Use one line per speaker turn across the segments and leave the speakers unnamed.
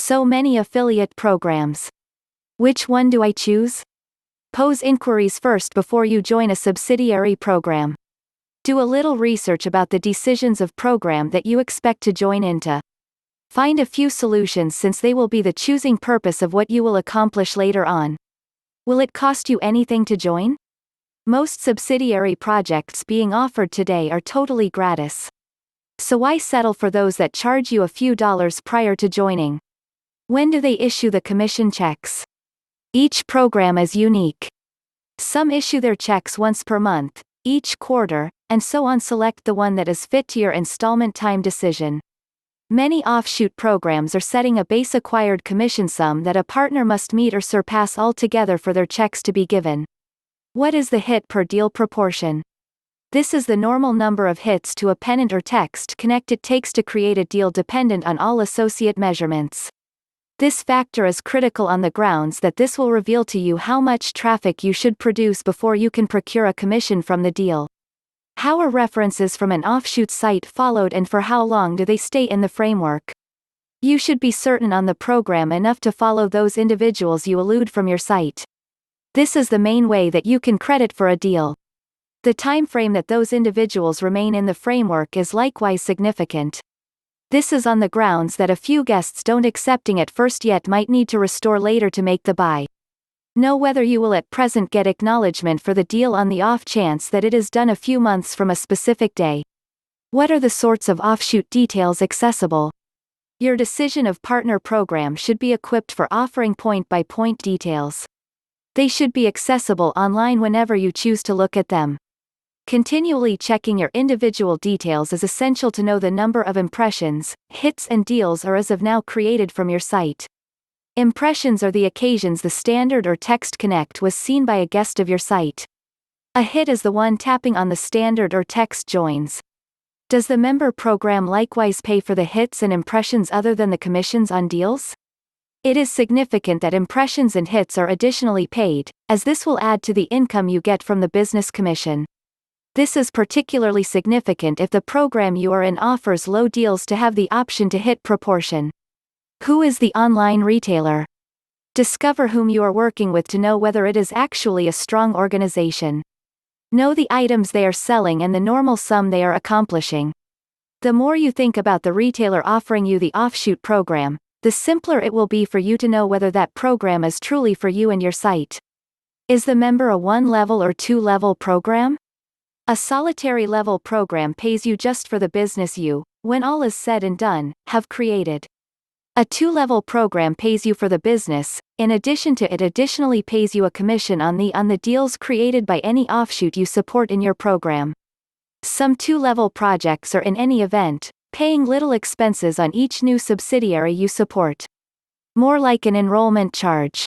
So many affiliate programs. Which one do I choose? Pose inquiries first before you join a subsidiary program. Do a little research about the decisions of program that you expect to join into. Find a few solutions since they will be the choosing purpose of what you will accomplish later on. Will it cost you anything to join? Most subsidiary projects being offered today are totally gratis. So why settle for those that charge you a few dollars prior to joining? When do they issue the commission checks? Each program is unique. Some issue their checks once per month, each quarter, and so on. Select the one that is fit to your installment time decision. Many offshoot programs are setting a base acquired commission sum that a partner must meet or surpass altogether for their checks to be given. What is the hit per deal proportion? This is the normal number of hits to a pennant or text connect it takes to create a deal dependent on all associate measurements. This factor is critical on the grounds that this will reveal to you how much traffic you should produce before you can procure a commission from the deal. How are references from an offshoot site followed and for how long do they stay in the framework? You should be certain on the program enough to follow those individuals you elude from your site. This is the main way that you can credit for a deal. The time frame that those individuals remain in the framework is likewise significant. This is on the grounds that a few guests don't accepting at first yet might need to restore later to make the buy. Know whether you will at present get acknowledgement for the deal on the off chance that it is done a few months from a specific day. What are the sorts of offshoot details accessible? Your decision of partner program should be equipped for offering point-by-point details. They should be accessible online whenever you choose to look at them. Continually checking your individual details is essential to know the number of impressions, hits and deals are as of now created from your site. Impressions are the occasions the standard or text connect was seen by a guest of your site. A hit is the one tapping on the standard or text joins. Does the member program likewise pay for the hits and impressions other than the commissions on deals? It is significant that impressions and hits are additionally paid, as this will add to the income you get from the business commission. This is particularly significant if the program you are in offers low deals to have the option to hit proportion. Who is the online retailer? Discover whom you are working with to know whether it is actually a strong organization. Know the items they are selling and the normal sum they are accomplishing. The more you think about the retailer offering you the offshoot program, the simpler it will be for you to know whether that program is truly for you and your site. Is the member a one-level or two-level program? A solitary level program pays you just for the business you, when all is said and done, have created. A two-level program pays you for the business, in addition to it additionally pays you a commission on the deals created by any offshoot you support in your program. Some two-level projects are in any event, paying little expenses on each new subsidiary you support. More like an enrollment charge.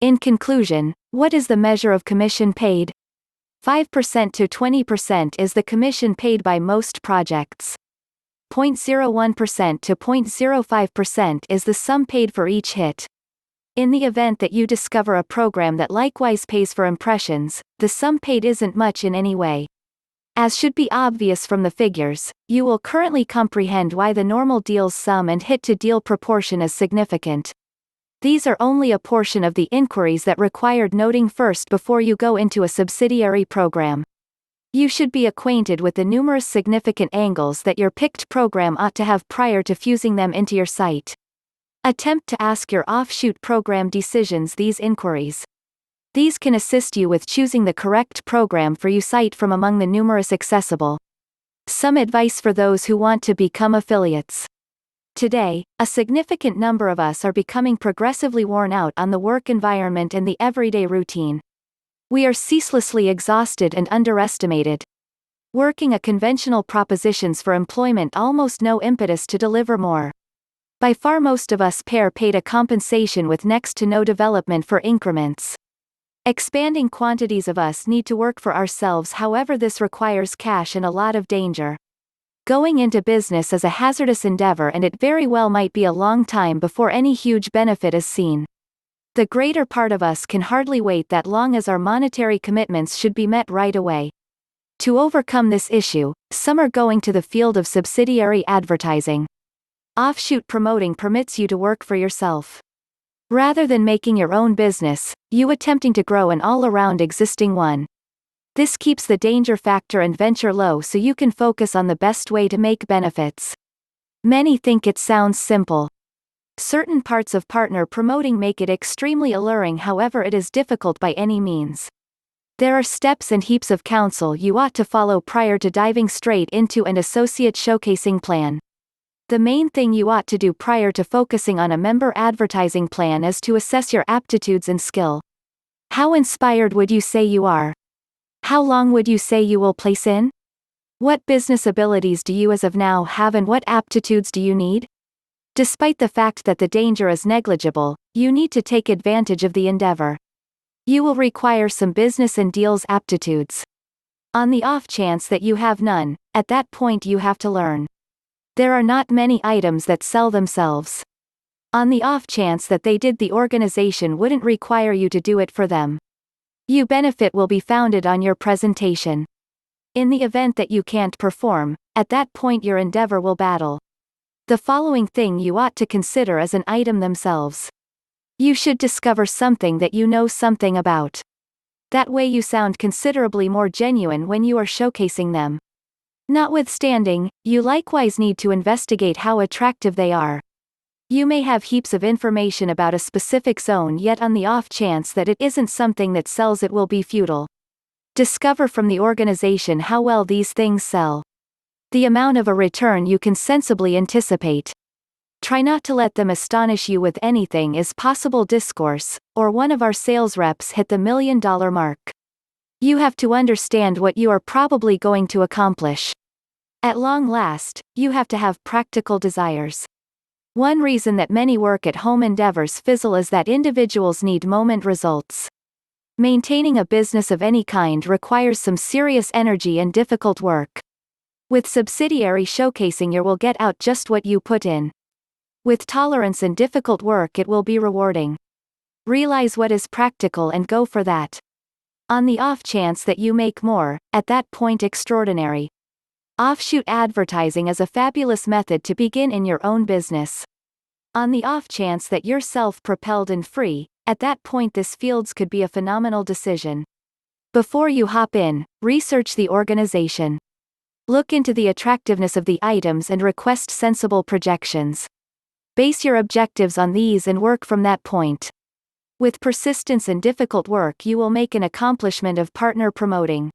In conclusion, what is the measure of commission paid? 5% to 20% is the commission paid by most projects. 0.01% to 0.05% is the sum paid for each hit. In the event that you discover a program that likewise pays for impressions, the sum paid isn't much in any way. As should be obvious from the figures, you will currently comprehend why the normal deal's sum and hit-to-deal proportion is significant. These are only a portion of the inquiries that required noting first before you go into a subsidiary program. You should be acquainted with the numerous significant angles that your picked program ought to have prior to fusing them into your site. Attempt to ask your offshoot program decisions these inquiries. These can assist you with choosing the correct program for your site from among the numerous accessible. Some advice for those who want to become affiliates. Today, a significant number of us are becoming progressively worn out on the work environment and the everyday routine. We are ceaselessly exhausted and underestimated. Working a conventional propositions for employment almost no impetus to deliver more. By far most of us paid a compensation with next to no development for increments. Expanding quantities of us need to work for ourselves, however this requires cash and a lot of danger. Going into business is a hazardous endeavor and it very well might be a long time before any huge benefit is seen. The greater part of us can hardly wait that long as our monetary commitments should be met right away. To overcome this issue, some are going to the field of subsidiary advertising. Offshoot promoting permits you to work for yourself. Rather than making your own business, you attempting to grow an all-around existing one. This keeps the danger factor and venture low so you can focus on the best way to make benefits. Many think it sounds simple. Certain parts of partner promoting make it extremely alluring, however it is difficult by any means. There are steps and heaps of counsel you ought to follow prior to diving straight into an associate showcasing plan. The main thing you ought to do prior to focusing on a member advertising plan is to assess your aptitudes and skill. How inspired would you say you are? How long would you say you will place in? What business abilities do you as of now have and what aptitudes do you need? Despite the fact that the danger is negligible, you need to take advantage of the endeavor. You will require some business and deals aptitudes. On the off chance that you have none, at that point you have to learn. There are not many items that sell themselves. On the off chance that they did, the organization wouldn't require you to do it for them. Your benefit will be founded on your presentation. In the event that you can't perform, at that point your endeavor will battle. The following thing you ought to consider as an item themselves. You should discover something that you know something about. That way you sound considerably more genuine when you are showcasing them. Notwithstanding, you likewise need to investigate how attractive they are. You may have heaps of information about a specific zone, yet on the off chance that it isn't something that sells, it will be futile. Discover from the organization how well these things sell. The amount of a return you can sensibly anticipate. Try not to let them astonish you with anything is possible discourse, or one of our sales reps hit the $1 million mark. You have to understand what you are probably going to accomplish. At long last, you have to have practical desires. One reason that many work-at-home endeavors fizzle is that individuals need moment results. Maintaining a business of any kind requires some serious energy and difficult work. With subsidiary showcasing, you will get out just what you put in. With tolerance and difficult work, it will be rewarding. Realize what is practical and go for that. On the off chance that you make more, at that point extraordinary. Offshoot advertising is a fabulous method to begin in your own business. On the off chance that you're self-propelled and free, at that point this fields could be a phenomenal decision. Before you hop in, research the organization. Look into the attractiveness of the items and request sensible projections. Base your objectives on these and work from that point. With persistence and difficult work, you will make an accomplishment of partner promoting.